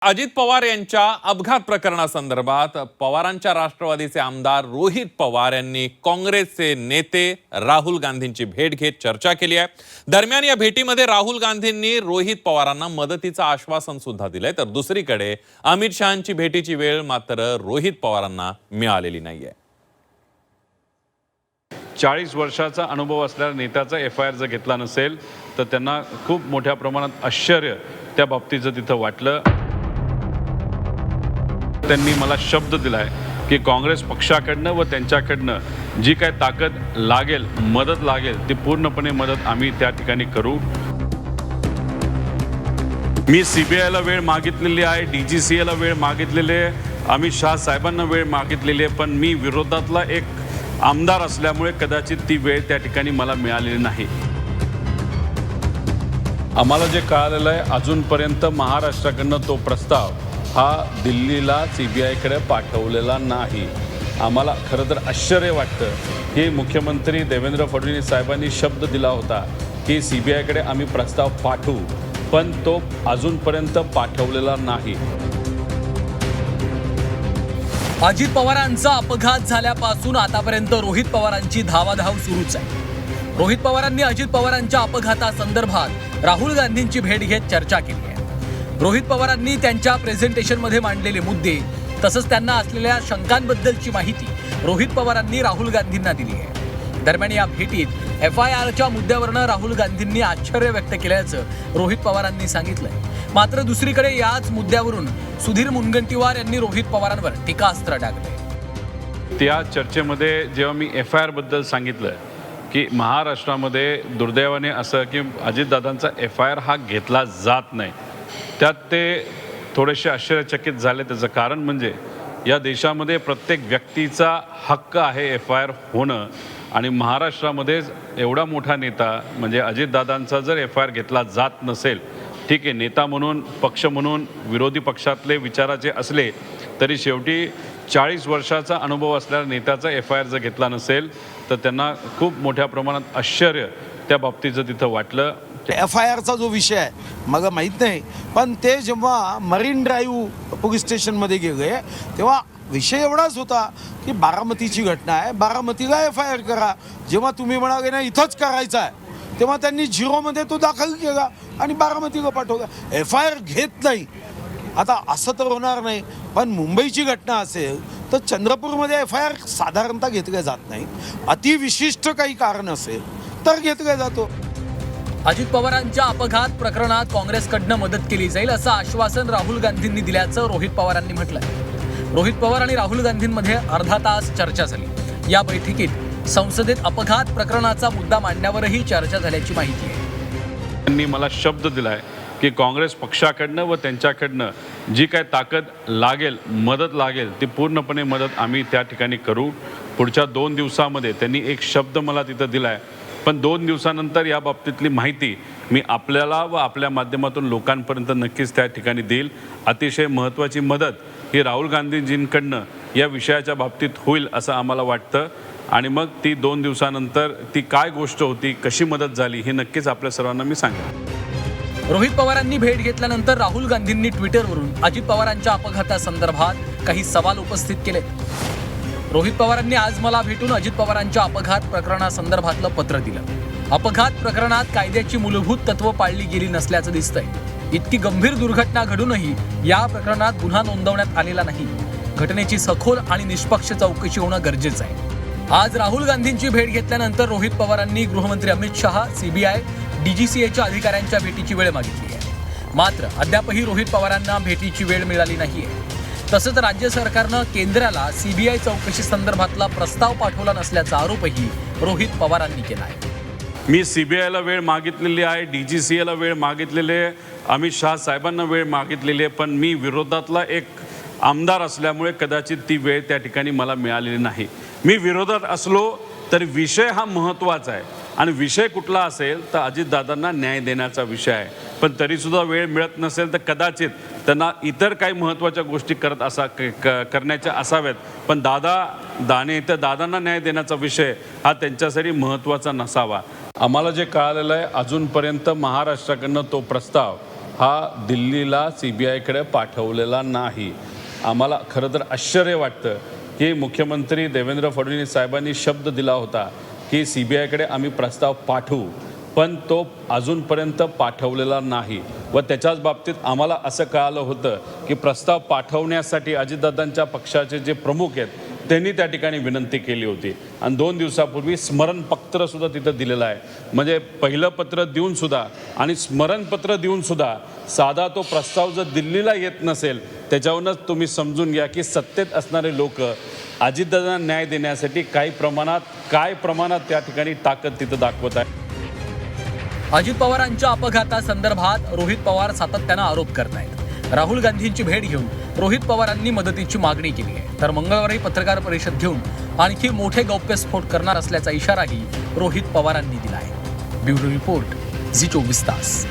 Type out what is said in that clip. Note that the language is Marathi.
अजित पवार यांच्या अपघात प्रकरणासंदर्भात पवारांच्या राष्ट्रवादीचे आमदार रोहित पवार यांनी काँग्रेसचे नेते राहुल गांधींची भेट घेत चर्चा केली आहे। दरम्यान या भेटीमध्ये राहुल गांधींनी रोहित पवारांना मदतीचं आश्वासन सुद्धा दिलंय, तर दुसरीकडे अमित शहांची भेटीची वेळ मात्र रोहित पवारांना मिळालेली नाहीये। 40 वर्षाचा अनुभव असलेल्या नेत्याचा एफआयआर जर घेतला नसेल तर त्यांना खूप मोठ्या प्रमाणात आश्चर्य त्या बाबतीचं तिथं वाटलं। त्यांनी मला शब्द दिलाय की काँग्रेस पक्षाकडनं व त्यांच्याकडनं जी काय ताकद लागेल, मदत लागेल, ती पूर्णपणे मदत आम्ही त्या ठिकाणी करू। मी सीबीआयला वेळ मागितलेली आहे, डीजीसीएला वेळ मागितलेली आहे, अमित शहा साहेबांना वेळ मागितलेली आहे, पण मी विरोधातला एक आमदार असल्यामुळे कदाचित ती वेळ त्या ठिकाणी मला मिळालेली नाही। आम्हाला जे कळालेलं आहे, अजूनपर्यंत महाराष्ट्राकडनं तो प्रस्ताव हा दिल्लीला सीबीआयकडे पाठवलेला नाही। आम्हाला खरं तर आश्चर्य वाटतं की मुख्यमंत्री देवेंद्र फडणवीस साहेबांनी शब्द दिला होता की सीबीआयकडे आम्ही प्रस्ताव पाठवू, पण तो अजूनपर्यंत पाठवलेला नाही। अजित पवारांचा अपघात झाल्यापासून आतापर्यंत रोहित पवारांची धावाधाव सुरूच आहे। रोहित पवारांनी अजित पवारांच्या अपघातासंदर्भात राहुल गांधींची भेट घेत चर्चा केली आहे। रोहित पवारांनी त्यांच्या प्रेझेंटेशनमध्ये मांडलेले मुद्दे तसंच त्यांना असलेल्या शंकांबद्दलची माहिती रोहित पवारांनी राहुल गांधींना दिली आहे। दरम्यान या भेटीत एफआयआरच्या मुद्द्यावरनं राहुल गांधींनी आश्चर्य व्यक्त केल्याचं रोहित पवारांनी सांगितलंय। मात्र दुसरीकडे याच मुद्द्यावरून सुधीर मुनगंटीवार यांनी रोहित पवारांवर टीकास्त्र डागले। त्या चर्चेमध्ये जेव्हा मी एफआयआर बद्दल सांगितलं की महाराष्ट्रामध्ये दुर्दैवाने असं की अजितदादांचा एफआयआर हा घेतला जात नाही, त्यात ते थोडेसे आश्चर्यचकित झाले। त्याचं कारण म्हणजे या देशामध्ये प्रत्येक व्यक्तीचा हक्क आहे एफआयआर होणं, आणि महाराष्ट्रामध्ये एवढा मोठा नेता म्हणजे अजितदादांचा जर एफआयआर घेतला जात नसेल, ठीक आहे, नेता म्हणून, पक्ष म्हणून विरोधी पक्षातले विचाराचे असले तरी शेवटी 40 वर्षाचा अनुभव असलेल्या नेत्याचा एफआयआर जर घेतला नसेल तर त्यांना खूप मोठ्या प्रमाणात आश्चर्य त्या बाबतीचं तिथं वाटलं। एफआयआरचा जो विषय आहे मला माहीत नाही, पण ते जेव्हा मरीन ड्राईव्ह पोलीस स्टेशनमध्ये गेले तेव्हा विषय एवढाच होता की बारामतीची घटना आहे, बारामतीला एफआयआर करा। जेव्हा तुम्ही म्हणाले ना इथंच करायचा आहे, तेव्हा त्यांनी 0मध्ये तो दाखल केला आणि बारामतीला पाठवला। एफआयआर घेत नाही, आता असं तर होणार नाही, पण मुंबईची घटना असेल तर चंद्रपूरमध्ये एफआयआर साधारणतः घेतले जात नाही, अतिविशिष्ट काही कारण असेल तर घेतले जातो। अजित पवारांच्या अपघात प्रकरणात काँग्रेसकडनं मदत केली जाईल असं आश्वासन राहुल गांधींनी दिल्याचं रोहित पवारांनी म्हटलंय। रोहित पवार आणि राहुल गांधींमध्ये अर्धा तास चर्चा झाली। या बैठकीत संसदेत अपघात प्रकरणाचा मुद्दा मांडण्यावरही चर्चा झाल्याची माहिती आहे। त्यांनी मला शब्द दिलाय की काँग्रेस पक्षाकडनं व त्यांच्याकडनं जी काय ताकद लागेल, मदत लागेल, ती पूर्णपणे मदत आम्ही त्या ठिकाणी करू। पुढच्या 2 दिवसामध्ये त्यांनी एक शब्द मला तिथं दिलाय, पण 2 दिवसानंतर या बाबतीतली माहिती मी आपल्याला व आपल्या माध्यमातून लोकांपर्यंत नक्कीच त्या ठिकाणी देईल। अतिशय महत्त्वाची मदत ही राहुल गांधीजींकडनं या विषयाच्या बाबतीत होईल असं आम्हाला वाटतं, आणि मग ती 2 दिवसानंतर ती काय गोष्ट होती, कशी मदत झाली, हे नक्कीच आपल्या सर्वांना मी सांगेन। रोहित पवारांनी भेट घेतल्यानंतर राहुल गांधींनी ट्विटरवरून अजित पवारांच्या अपघातासंदर्भात काही सवाल उपस्थित केले। रोहित पवारांनी आज मला भेटून अजित पवारांच्या अपघात प्रकरणासंदर्भातलं पत्र दिलं। अपघात प्रकरणात कायद्याची मूलभूत तत्व पाळली गेली नसल्याचं दिसतंय। इतकी गंभीर दुर्घटना घडूनही या प्रकरणात गुन्हा नोंदवण्यात आलेला नाही। घटनेची सखोल आणि निष्पक्ष चौकशी होणं गरजेचं आहे। आज राहुल गांधींची भेट घेतल्यानंतर रोहित पवारांनी गृहमंत्री अमित शहा, सीबीआय, डीजीसीएच्या अधिकाऱ्यांच्या भेटीची वेळ मागितली आहे। मात्र अद्यापही रोहित पवारांना भेटीची वेळ मिळाली नाहीये। तसंच राज्य सरकारनं केंद्राला सीबीआय चौकशी संदर्भातला प्रस्ताव पाठवला नसल्याचा आरोपही रोहित पवारांनी केला आहे। मी सीबीआयला वेळ मागितलेली आहे, डीजीसीएला वेळ मागितलेली आहे, अमित शहा साहेबांना वेळ मागितलेली आहे, पण मी विरोधातला एक आमदार असल्यामुळे कदाचित ती वेळ त्या ठिकाणी मला मिळालेली नाही। मी विरोधात असलो तर विषय हा महत्त्वाचा आहे, आणि विषय कुठला असेल तर अजितदादांना न्याय देण्याचा विषय आहे, पण तरीसुद्धा वेळ मिळत नसेल तर कदाचित त्यांना इतर काही महत्त्वाच्या गोष्टी करण्याच्या असाव्यात, पण दादांना न्याय देण्याचा विषय हा त्यांच्यासाठी महत्त्वाचा नसावा। आम्हाला जे कळालेलं आहे, अजूनपर्यंत महाराष्ट्राकडनं तो प्रस्ताव हा दिल्लीला CBIकडे पाठवलेला नाही. आम्हाला खरं तर आश्चर्य वाटतं की मुख्यमंत्री देवेंद्र फडणवीस साहेबांनी शब्द दिला होता की CBIकडे आम्ही प्रस्ताव पाठवू, पण तो अजूनपर्यंत पाठवलेला नाही. व त्याच्याच बाबतीत आम्हाला असं कळालं होतं की प्रस्ताव पाठवण्यासाठी अजितदादांच्या पक्षाचे जे प्रमुख आहेत त्यांनी त्या ठिकाणी विनंती केली होती आणि 2 दिवसापूर्वी स्मरणपत्रसुद्धा तिथं दिलेलं आहे. म्हणजे पहिलं पत्र देऊनसुद्धा आणि स्मरणपत्र देऊनसुद्धा साधा तो प्रस्ताव जर दिल्लीला येत नसेल त्याच्यावरूनच तुम्ही समजून घ्या की सत्तेत असणारे लोक अजितदादांना न्याय देण्यासाठी काय प्रमाणात त्या ठिकाणी ताकद तिथं दाखवत आहे. अजित पवारांच्या अपघातासंदर्भात रोहित पवार सातत्यानं आरोप करतायत. राहुल गांधींची भेट घेऊन रोहित पवारांनी मदतीची मागणी केली आहे, तर मंगळवारी पत्रकार परिषद घेऊन आणखी मोठे गौप्यस्फोट करणार असल्याचा इशाराही रोहित पवारांनी दिला आहे. ब्युरो रिपोर्ट, झी 24 तास.